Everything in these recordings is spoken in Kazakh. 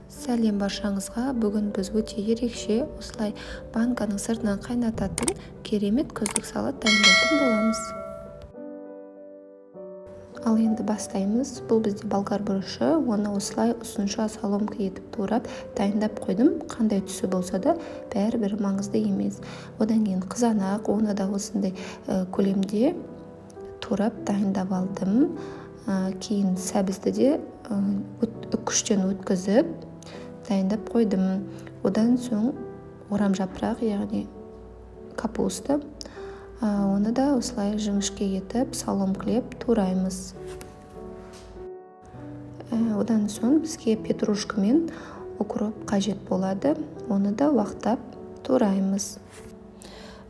Сәлем баршаңызға. Бүгін біз өте ерекше осылай банканың сыртынан қайнататын керемет күздік салат дайындайтын боламыз. Ал енді бастаймыз. Бұл бізде болгар бұрышы, оны осылай ұсынша соломка етіп турап дайындап қойдым. Қандай түсі болса да бәрібір маңызды емес. Одан кейін қызанақ, оны да осындай көлемде турап дайындап алдым. Кейін сәбізді де үккіштен өткізіп дайындап қойдым. Одан соң орам жапырақ, яғни капуста, оны да осылай жіңішке етіп соломкілеп тураймыз. Одан соң бізге петрушка мен укроп қажет болады, оны да уақтап тураймыз.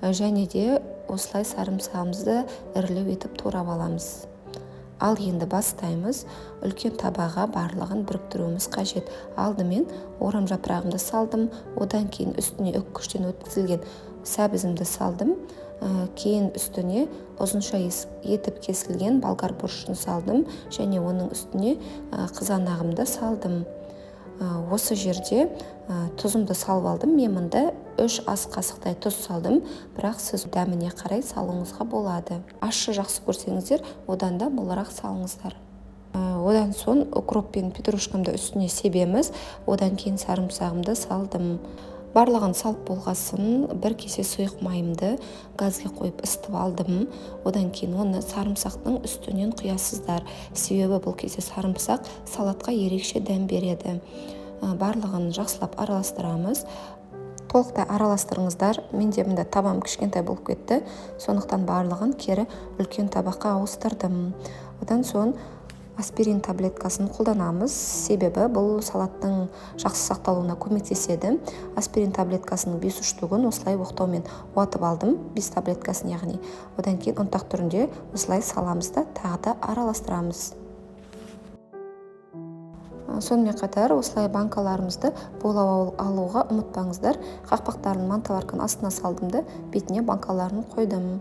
Және де осылай сарымсағымызды ірілеу етіп турап аламыз. Ал енді бастаймыз. Үлкен табаға барлығын біріктіруіміз қажет. Алдымен орам жапырағымды салдым, одан кейін үстіне үккіштен өткізілген сәбізімді салдым, кейін үстіне ұзынша етіп кесілген болгар бұрышын салдым, және оның үстіне қызанағымды салдым. Осы жерде тұзымды салып алдым. Мен мұнда 3 ас қасықтай тұз салдым, бірақ сіз дәміне қарай салуыңызға болады. Ащы жақсы көрсеңіздер, одан да молырақ салыңыздар. Одан соң укроп пен петрушкамды үстіне себеміз, одан кейін сарымсағымды салдым. Барлығын салып болғасын, 1 кесе сұйық майымды газға қойып ысытып алдым. Одан кейін оны сарымсақтың үстінен құясыздар. Себебі бұл кезде сарымсақ салатқа ерекше дәм береді. Барлығын жақсылап араластырамыз. Толықтай араластырыңыздар. Менде мында табам кішкентай болып кетті. Сондықтан барлығын кері үлкен табаққа ауыстырдым. Одан соң аспирин таблеткасын қолданамыз, себебі бұл салаттың жақсы сақталуына көмектеседі. Аспирин таблеткасының 5 штугын осылай оқтаумен уатып алдым, 5 таблеткасын яғни. Одан кейін ұнтақ түрінде осылай саламыз да тағы да араластырамыз. Сонымен қатар осылай банкаларымызды бойлап алуға ұмытпаңыздар. Қақпақтарын мантаварканың астына салдым да бетіне банкаларын қойдым.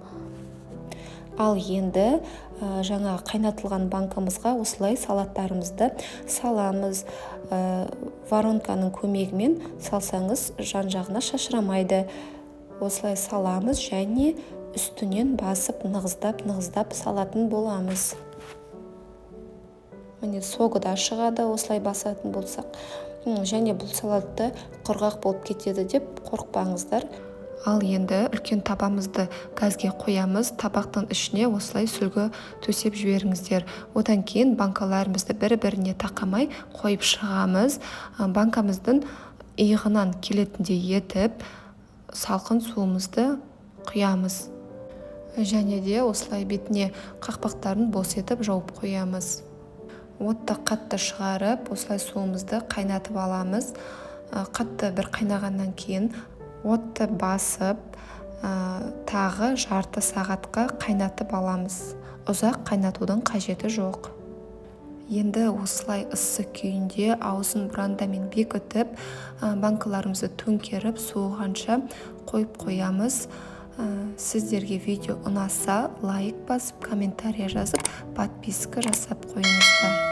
Ал енді жаңа қайнатылған банкамызға осылай салаттарымызды саламыз. Воронканың көмегімен салсаңыз жан-жағына шашырамайды. Осылай саламыз және үстінен басып нығыздап салатын боламыз. Міне соғы да шығады осылай басатын болсақ. Және бұл салатты құрғақ болып кетеді деп қорықпаңыздар. Ал енді үлкен табамызды газге қоямыз. Табақтың ішіне осылай сүлгі төсеп жіберіңіздер. Одан кейін банкаларымызды бір-біріне тақамай қойып шығамыз. Банкамыздың иығынан келетіндей етіп салқын суымызды құямыз. Және де осылай бетіне қақпақтарын бос етіп жауып қоямыз. Отты қатты шығарып, осылай суымызды қайнатып аламыз. Қатты бір қайнағаннан кейін отты басып, тағы жарты сағатқа қайнатып аламыз. Ұзақ қайнатудың қажеті жоқ. Енді осылай ыссы күйінде аузын бұрандамен бекітіп, банкаларымызды төңкеріп суығанша қойып қоямыз. Сіздерге видео ұнаса, лайк басып, комментария жазып, подписка жасап қойыңыздар.